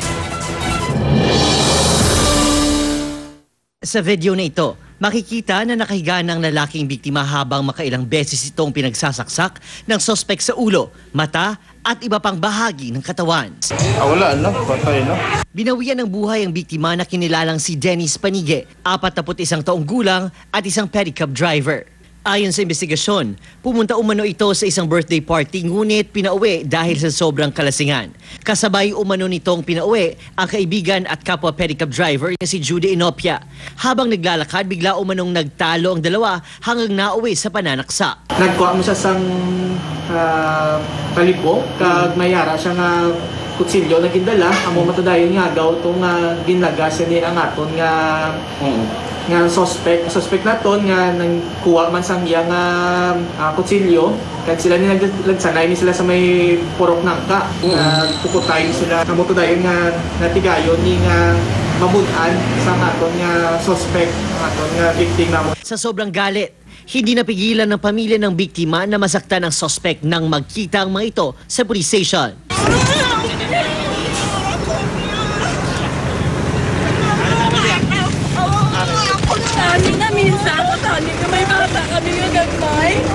Sa video na ito, makikita na nakahiga ng lalaking biktima habang makailang beses itong pinagsasaksak ng sospek sa ulo, mata at iba pang bahagi ng katawan. Wala na, patay na. Binawian ng buhay ang biktima na kinilalang si Dennis Panige, 41 taong gulang at isang pedicab driver. Ayon sa investigasyon, pumunta umano ito sa isang birthday party ngunit pinauwi dahil sa sobrang kalasingan. Kasabay umano nitong pinauwi ang kaibigan at kapwa pedicab driver na si Judy Inopia. Habang naglalakad, bigla umanong nagtalo ang dalawa hanggang nauwi sa pananaksa. Nagkuha mo siya sang kalipo, kag mayara siya nga kutsilyo na gindala, amo matadayon nga gaw itong ginlagas ni ang aton nga suspect naton nga nangkuha man sang iya nga kutsilyo kag sila ni nagsanay ni sila sa may purok nangka pukutay sila kamoto dayon nga natigayon ni nga mabutan sa aton nga suspect aton nga victim namo. Sa sobrang galit, hindi napigilan ng pamilya ng biktima na masaktan ang suspect nang magkita ang mga ito sa police station.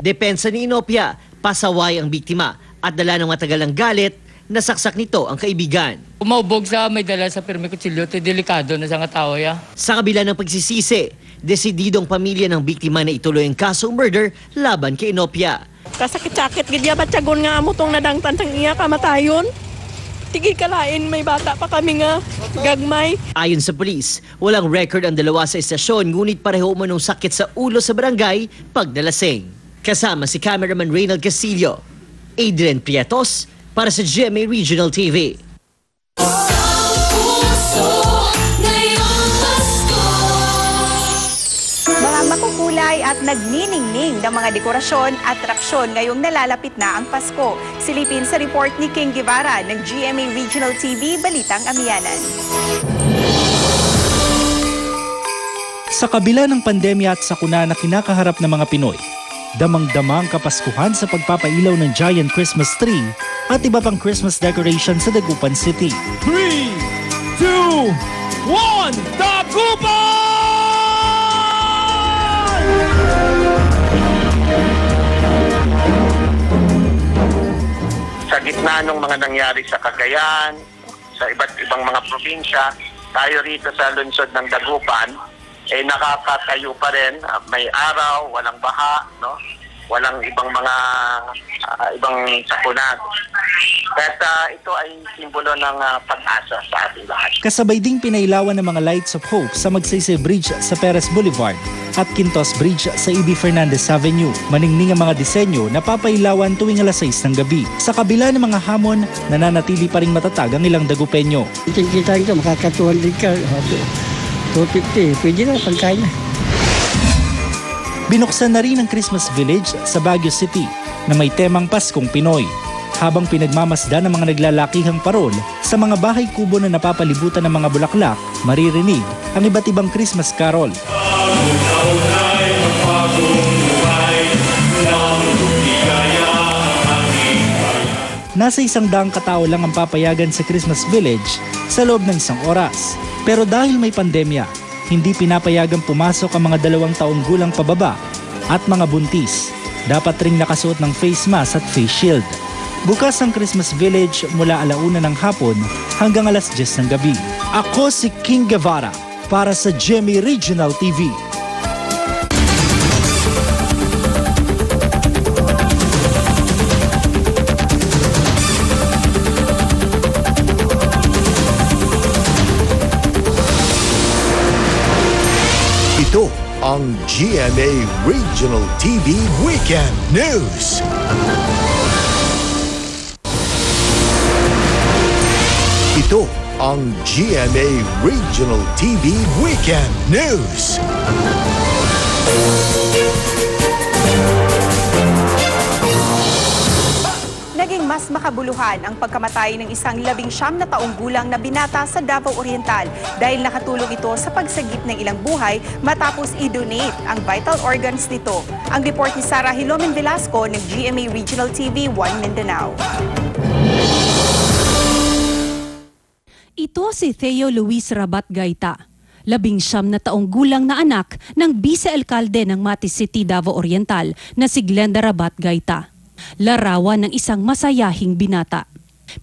Depensa ni Inopia, pasaway ang biktima at dala ng matagal ng galit, nasaksak nito ang kaibigan. Umawbog sa may dala sa pirmi kutsilyo, delikado na sa nga tao ya. Sa kabila ng pagsisisi, desididong pamilya ng biktima na ituloy ang kasong murder laban kay Inopia. Kasakit-sakit, gidya ba't tsagon nga mo tong nadangtan sang iya kamatayon? Tigi kalain, may bata pa kami nga gagmay. Ayon sa polis, walang record ang dalawa sa estasyon ngunit pareho umanong sakit sa ulo sa barangay pagdalasing. Kasama si cameraman Reynald Castillo, Adrian Prietos para sa GMA Regional TV. Mga makukulay at nagniningning ng mga dekorasyon at atraksyon ngayong nalalapit na ang Pasko. Silipin sa report ni King Guevara ng GMA Regional TV, Balitang Amiyanan. Sa kabila ng pandemya at sakuna na kinakaharap ng mga Pinoy, damang-dama ang kapaskuhan sa pagpapailaw ng giant Christmas tree at iba pang Christmas decoration sa Dagupan City. 3, 2, 1, Dagupan! Sa gitna ng mga nangyari sa Cagayan, sa iba't ibang mga probinsya, tayo rito sa lungsod ng Dagupan, nakakatayo pa rin. May araw, walang baha, no? Walang ibang mga ibang sakuna. At ito ay simbolo ng pag-asa sa ating lahat. Kasabay ding pinailawan ng mga Lights of Hope sa Magsaysay Bridge sa Perez Boulevard at Quintos Bridge sa E.B. Fernandez Avenue. Maningning ang mga disenyo na papailawan tuwing alas 6 ng gabi. Sa kabila ng mga hamon, nananatili pa ring matatag ang ilang Dagupenyo. Kita ka, makakatuhan din ka. 250, pwede na, pagkain na. Binuksan na rin ang Christmas Village sa Baguio City na may temang Paskong Pinoy. Habang pinagmamasdan ng mga naglalakihang parol sa mga bahay kubo na napapalibutan ng mga bulaklak, maririnig ang iba't ibang Christmas carol. Nasa 100 katao lang ang papayagan sa Christmas Village sa loob ng 1 oras. Pero dahil may pandemya, hindi pinapayagang pumasok ang mga 2 taong gulang pababa at mga buntis. Dapat ring nakasuot ng face mask at face shield. Bukas ang Christmas Village mula 1:00 ng hapon hanggang alas 10 ng gabi. Ako si King Guevara para sa GMA Regional TV. Ito ang GMA Regional TV Weekend News. Ito ang GMA Regional TV Weekend News. Naging mas makabuluhan ang pagkamatay ng isang 19 na taong gulang na binata sa Davao Oriental dahil nakatulong ito sa pagsagip ng ilang buhay matapos i-donate ang vital organs nito. Ang report ni Sarah Hilomen Velasco ng GMA Regional TV 1 Mindanao. Ito si Theo Luis Rabat Gaita, 19 na taong gulang na anak ng Vice-Alkalde ng Mati City, Davao Oriental na si Glenda Rabat Gaita. Larawan ng isang masayahing binata.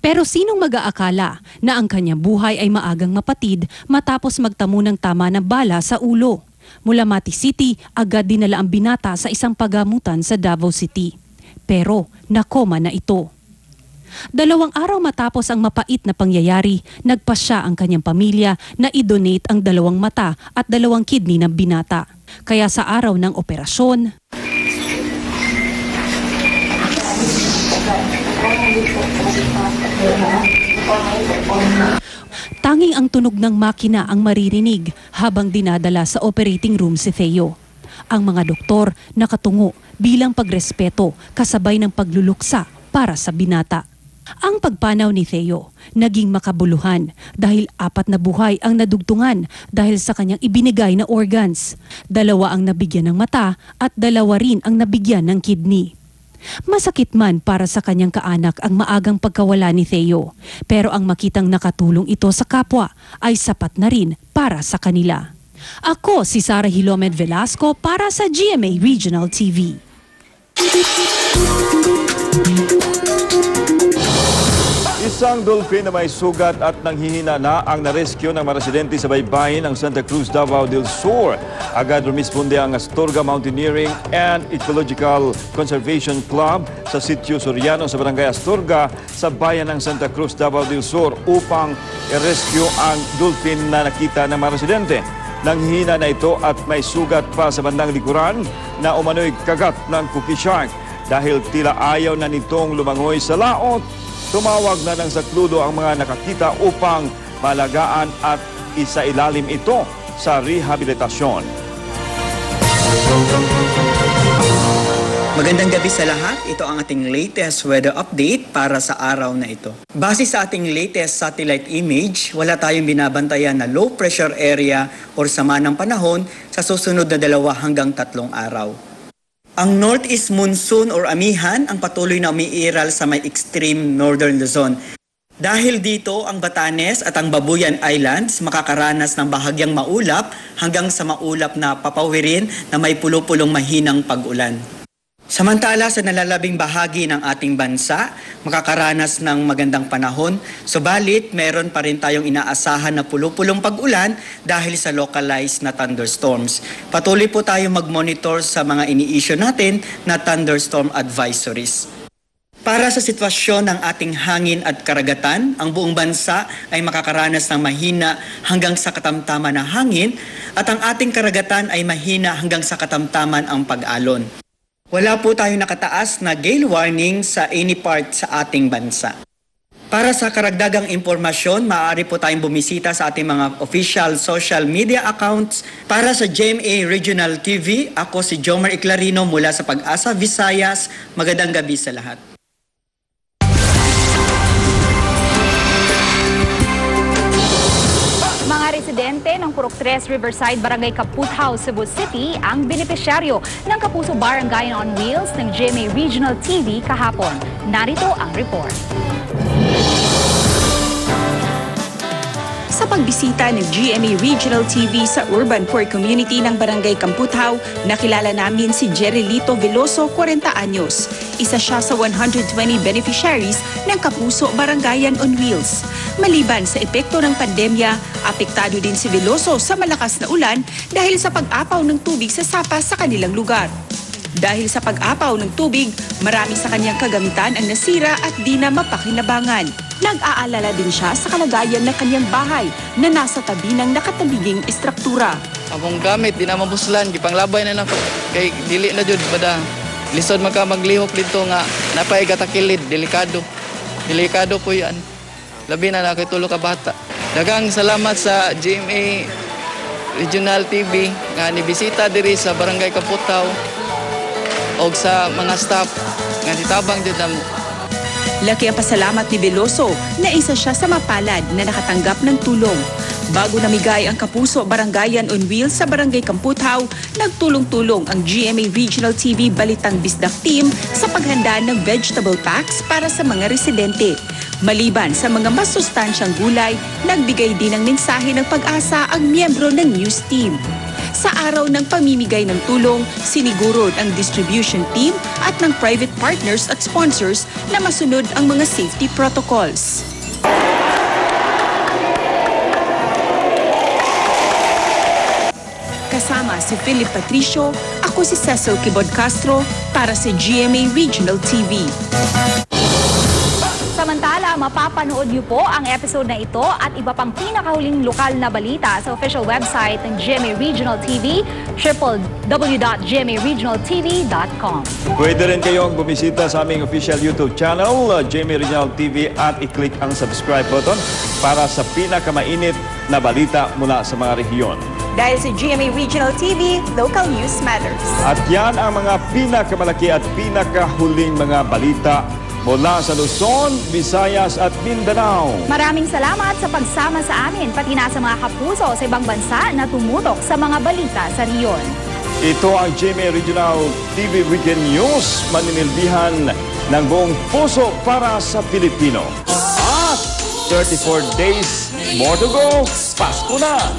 Pero sinong mag-aakala na ang kanyang buhay ay maagang mapatid matapos magtamo ng tama ng bala sa ulo? Mula Mati City, agad dinala ang binata sa isang pagamutan sa Davao City. Pero nakoma na ito. 2 araw matapos ang mapait na pangyayari, nagpasya ang kanyang pamilya na i-donate ang 2 mata at 2 kidney ng binata. Kaya sa araw ng operasyon, tanging ang tunog ng makina ang maririnig habang dinadala sa operating room si Theo. Ang mga doktor nakatungo bilang pagrespeto kasabay ng pagluluksa para sa binata. Ang pagpanaw ni Theo naging makabuluhan dahil 4 na buhay ang nadugtungan dahil sa kanyang ibinigay na organs. 2 ang nabigyan ng mata at 2 rin ang nabigyan ng kidney. Masakit man para sa kanyang kaanak ang maagang pagkawala ni Theo, pero ang makitang nakatulong ito sa kapwa ay sapat na rin para sa kanila. Ako si Sarah Hilomen Velasco para sa GMA Regional TV. Isang dolphin na may sugat at nanghihina na ang narescue ng mga residente sa baybayin ng Santa Cruz, Davao del Sur. Agad rumisponde ang Astorga Mountaineering and Ecological Conservation Club sa Sitio Soriano sa Barangay Astorga sa bayan ng Santa Cruz, Davao del Sur upang i-rescue ang dolphin na nakita ng mga residente. Nanghina na ito at may sugat pa sa bandang likuran na umano'y kagat ng cookie shark. Dahil tila ayaw na nitong lumangoy sa laot, tumawag na ng sakludo ang mga nakakita upang malagaan at isailalim ito sa rehabilitasyon. Magandang gabi sa lahat. Ito ang ating latest weather update para sa araw na ito. Base sa ating latest satellite image, wala tayong binabantayan na low pressure area o sama ng panahon sa susunod na 2 hanggang 3 araw. Ang northeast monsoon or amihan ang patuloy na umiiral sa may extreme northern Luzon. Dahil dito, ang Batanes at ang Babuyan Islands makakaranas ng bahagyang maulap hanggang sa maulap na papawirin na may pulo-pulong mahinang pag-ulan. Samantala sa nalalabing bahagi ng ating bansa, makakaranas ng magandang panahon, subalit meron pa rin tayong inaasahan na pulo-pulong pag-ulan dahil sa localized na thunderstorms. Patuloy po tayong mag-monitor sa mga ini-issue natin na thunderstorm advisories. Para sa sitwasyon ng ating hangin at karagatan, ang buong bansa ay makakaranas ng mahina hanggang sa katamtaman na hangin at ang ating karagatan ay mahina hanggang sa katamtaman ang pag-alon. Wala po tayong nakataas na gale warning sa any part sa ating bansa. Para sa karagdagang impormasyon, maaari po tayong bumisita sa ating mga official social media accounts. Para sa GMA Regional TV, ako si Jomar Iclarino mula sa Pag-asa, Visayas. Magandang gabi sa lahat. Mga residente ng Purok 3 Riverside, Barangay Kaputhaw, Cebu City ang benepisyaryo ng Kapuso Barangayan on Wheels ng GMA Regional TV kahapon. Narito ang report. Sa pagbisita ng GMA Regional TV sa urban poor community ng Barangay Kaputhaw, nakilala namin si Jerilito Veloso, 40 anyos. Isa siya sa 120 beneficiaries ng Kapuso Barangayan on Wheels. Maliban sa epekto ng pandemya, apektado din si Veloso sa malakas na ulan dahil sa pag-apaw ng tubig sa sapa sa kanilang lugar. Dahil sa pag-apaw ng tubig, marami sa kanyang kagamitan ang nasira at di na mapakinabangan. Nag-aalala din siya sa kalagayan ng kanyang bahay na nasa tabi ng nakatabiging istruktura. Among gamit, di na mabuslan, gipanglabay na kay dili na jud bada. Lisod magka maglihok dito nga napay gatakilid, delikado. Delikado po yan. Labi na nakitulo ka bata. Daghang salamat sa GMA Regional TV nga nibisita diri sa Barangay Kaputhaw o sa mga staff nga titabang jud namo. Laki ang pasalamat ni Veloso na isa siya sa mapalad na nakatanggap ng tulong. Bago namigay ang Kapuso Barangayan on Wheels sa Barangay Kaputhaw, nagtulong-tulong ang GMA Regional TV Balitang Bisdak Team sa paghanda ng vegetable packs para sa mga residente. Maliban sa mga mas sustansyang gulay, nagbigay din ng mensahe ng pag-asa ang miyembro ng news team. Sa araw ng pamimigay ng tulong, siniguro ang distribution team at ng private partners at sponsors na masunod ang mga safety protocols. Kasama si Philip Patricio, ako si Cecil Kibod Castro para sa GMA Regional TV. Samantala, mapapanood niyo po ang episode na ito at iba pang pinakahuling lokal na balita sa official website ng GMA Regional TV, www.gmaregionaltv.com. Pwede rin kayong bumisita sa aming official YouTube channel, GMA Regional TV, at i-click ang subscribe button para sa pinakamainit na balita mula sa mga rehiyon. Dahil sa GMA Regional TV, local news matters. At yan ang mga pinakamalaki at pinakahuling mga balita mula sa Luzon, Visayas at Mindanao. Maraming salamat sa pagsama sa amin, pati na sa mga kapuso sa ibang bansa na tumutok sa mga balita sa riyon. Ito ang GMA Regional TV Weekend News, maninilbihan ng buong puso para sa Pilipino. At 34 days more to go, Pasko na!